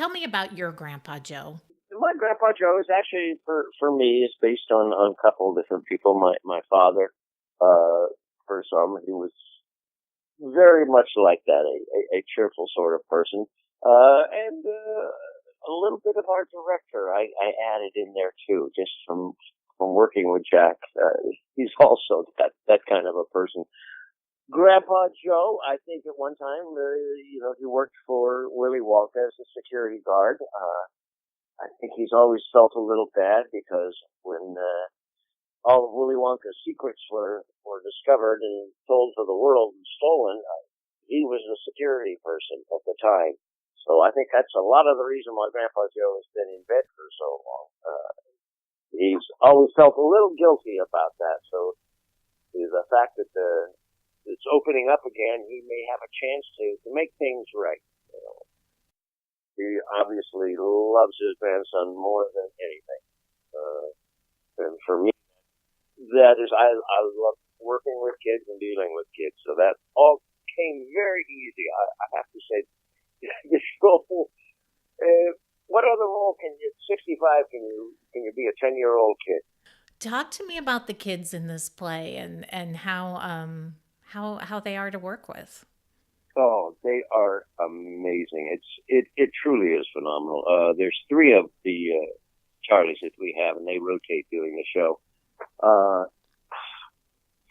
Tell me about your Grandpa Joe. My Grandpa Joe is actually for me is based on a couple of different people. My father, uh, for some, he was very much like that, a cheerful sort of person, and a little bit of our director. I added in there too, just from working with Jack. He's also that kind of a person. Grandpa Joe, I think at one time, he worked for Willy Wonka as a security guard. I think he's always felt a little bad because when all of Willy Wonka's secrets were discovered and told to the world and stolen, he was the security person at the time. So I think that's a lot of the reason why Grandpa Joe has been in bed for so long. He's always felt a little guilty about that. So the fact that it's opening up again, he may have a chance to make things right. You know, he obviously loves his grandson more than anything. Uh, and for me, that is, I love working with kids and dealing with kids. So that all came very easy. I have to say, this role. What other role can you? 65? Can you be a 10-year old kid? Talk to me about the kids in this play and how they are to work with. Oh, they are amazing. It truly is phenomenal. There's three of the Charlies that we have, and they rotate doing the show. Uh,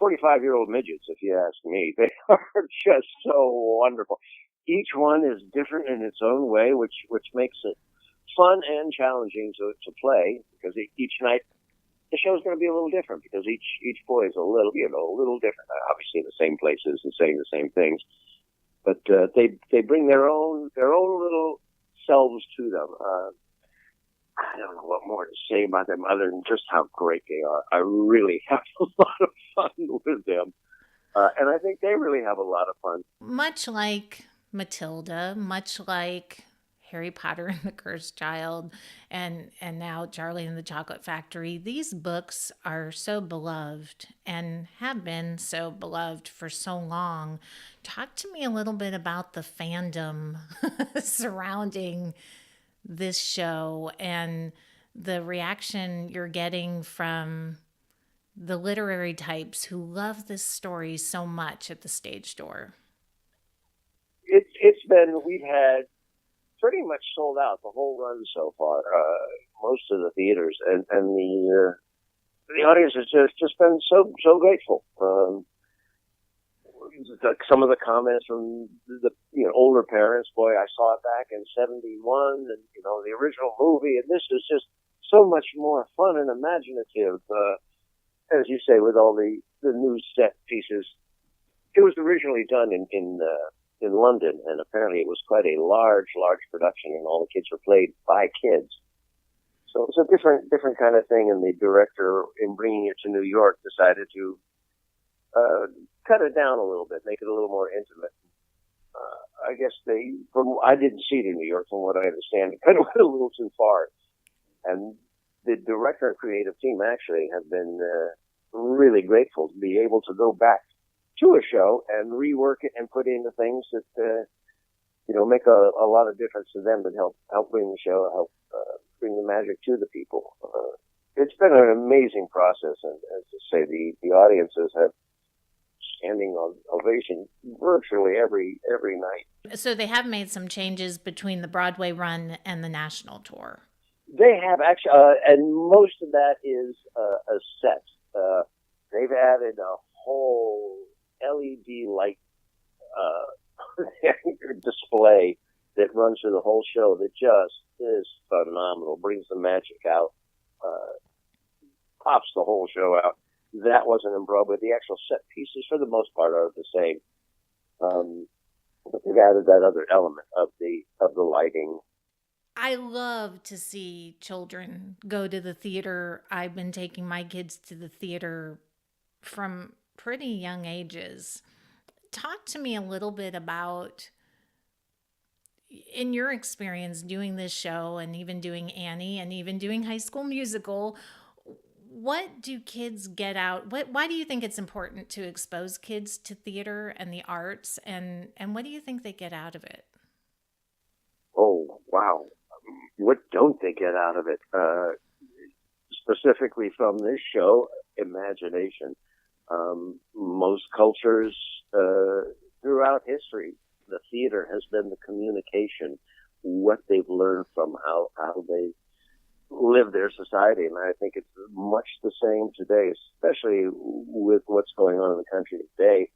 45-year-old midgets, if you ask me. They are just so wonderful. Each one is different in its own way, which makes it fun and challenging to play because each night the show's going to be a little different because each boy is a little different. Obviously, the same places and saying the same things, but they bring their own little selves to them. I don't know what more to say about them other than just how great they are. I really have a lot of fun with them, and I think they really have a lot of fun. Much like Matilda, much like Harry Potter and the Cursed Child, and now Charlie and the Chocolate Factory, these books are so beloved and have been so beloved for so long. Talk to me a little bit about the fandom surrounding this show and the reaction you're getting from the literary types who love this story so much at the stage door. It's been we've had pretty much sold out the whole run so far. Most of the theaters and the audience has just been so grateful. Some of the comments from the older parents, boy, I saw it back in '71, and the original movie, and this is just so much more fun and imaginative. As you say, with all the new set pieces, it was originally done in London, and apparently it was quite a large production, and all the kids were played by kids. So it was a different kind of thing, and the director, in bringing it to New York, decided to cut it down a little bit, make it a little more intimate. I guess I didn't see it in New York, from what I understand, it kind of went a little too far. And the director and creative team actually have been really grateful to be able to go back to a show and rework it and put in the things that make a lot of difference to them and help bring the show, help bring the magic to the people. It's been an amazing process, and as I say, the audiences have standing ovation virtually every night. So they have made some changes between the Broadway run and the national tour. They have actually, and most of that is a set. They've added a whole LED light display that runs through the whole show that just is phenomenal. Brings the magic out, pops the whole show out. That wasn't in Broadway. The actual set pieces, for the most part, are the same. But they've added that other element of the lighting. I love to see children go to the theater. I've been taking my kids to the theater from pretty young ages. Talk to me a little bit about, in your experience doing this show and even doing Annie and even doing High School Musical, what do kids get out? Why do you think it's important to expose kids to theater and the arts, and what do you think they get out of it? Oh, wow. what don't they get out of it? Specifically from this show, imagination. Most cultures throughout history, the theater has been the communication, what they've learned from how they live their society. And I think it's much the same today, especially with what's going on in the country today.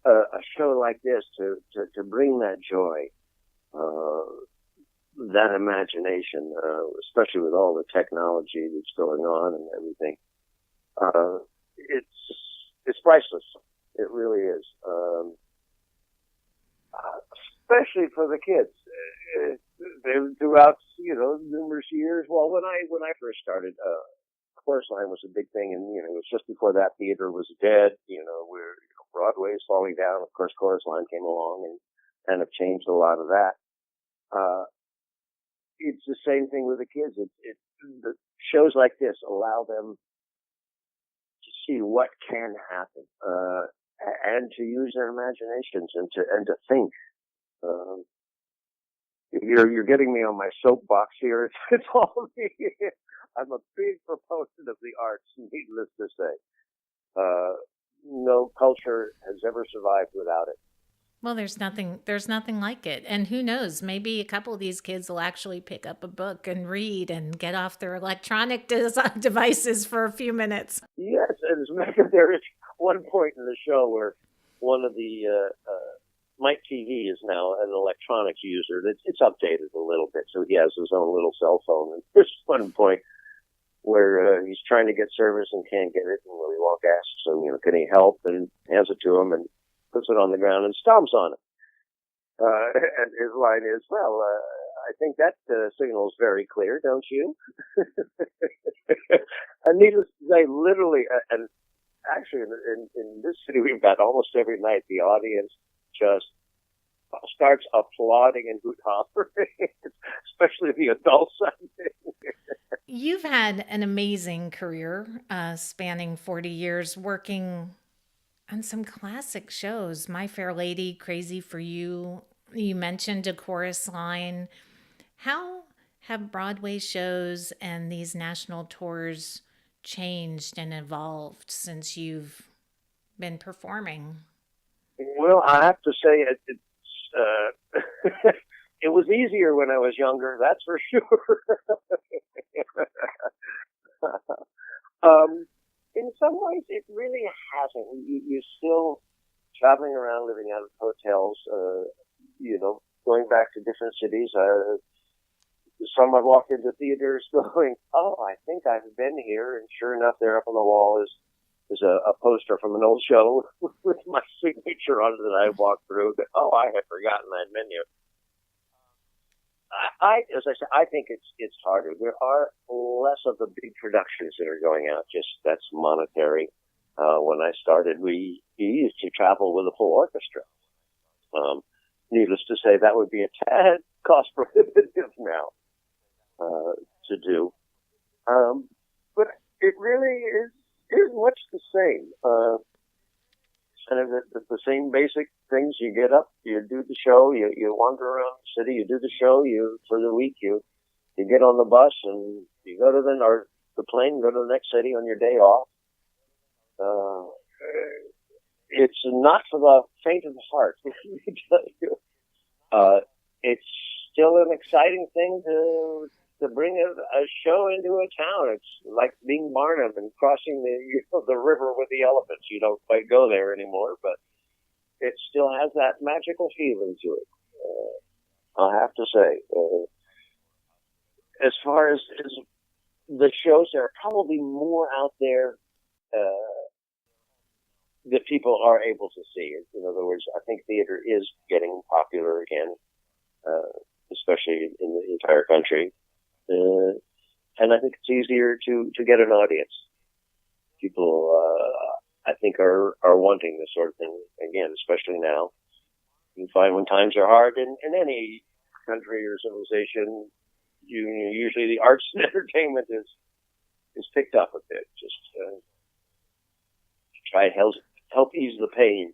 A show like this to bring that joy, that imagination, especially with all the technology that's going on and everything, it's priceless. It really is, especially for the kids. Throughout numerous years. Well, when I first started, Chorus Line was a big thing, and it was just before that theater was dead. Where Broadway is falling down. Of course, Chorus Line came along and kind of changed a lot of that. It's the same thing with the kids. The shows like this allow them to see what can happen, and to use their imaginations and to think. You're getting me on my soapbox here. It's all me. I'm a big proponent of the arts, needless to say. No culture has ever survived without it. Well, there's nothing like it. And who knows, maybe a couple of these kids will actually pick up a book and read and get off their electronic devices for a few minutes. Yes, and as a matter of fact, there is one point in the show where one of the Mike TV is now an electronics user. It's updated a little bit, so he has his own little cell phone. And there's one point where he's trying to get service and can't get it, and Willy Wonka asks him, can he help, and hands it to him and puts it on the ground and stomps on it. And his line is, well, I think that signal is very clear, don't you? And needless to say, literally, and actually in this city, we've got almost every night the audience just starts applauding and hoot-hollering, especially the adults, I think. You've had an amazing career, spanning 40 years, working on some classic shows. My Fair Lady, Crazy for You. You mentioned A Chorus Line. How have Broadway shows and these national tours changed and evolved since you've been performing? Well, I have to say it was easier when I was younger, that's for sure. In some ways, it really hasn't. You're still traveling around, living out of hotels, going back to different cities. Some I've walked into theaters going, oh, I think I've been here. And sure enough, there up on the wall is a poster from an old show with my signature on it that I walked through. Oh, I had forgotten I'd been here. As I said, I think it's harder. There are less of the big productions that are going out. Just that's monetary. When I started, we used to travel with a full orchestra. Needless to say, that would be a tad cost prohibitive now to do. But it really is much the same. Kind of the same basic things. You get up, you do the show, you wander around the city, you do the show, for the week, you get on the bus and you go to the plane, go to the next city on your day off. It's not for the faint of the heart, let me tell you. It's still an exciting thing to bring a show into a town. It's like being Barnum and crossing the river with the elephants. You don't quite go there anymore, but it still has that magical feeling to it. I'll have to say. As far as the shows, there are probably more out there that people are able to see. In other words, I think theater is getting popular again, especially in the entire country. And I think it's easier to get an audience. People, I think, are wanting this sort of thing again, especially now. You find when times are hard in any country or civilization, usually the arts and entertainment is picked up a bit, just to try and help ease the pain.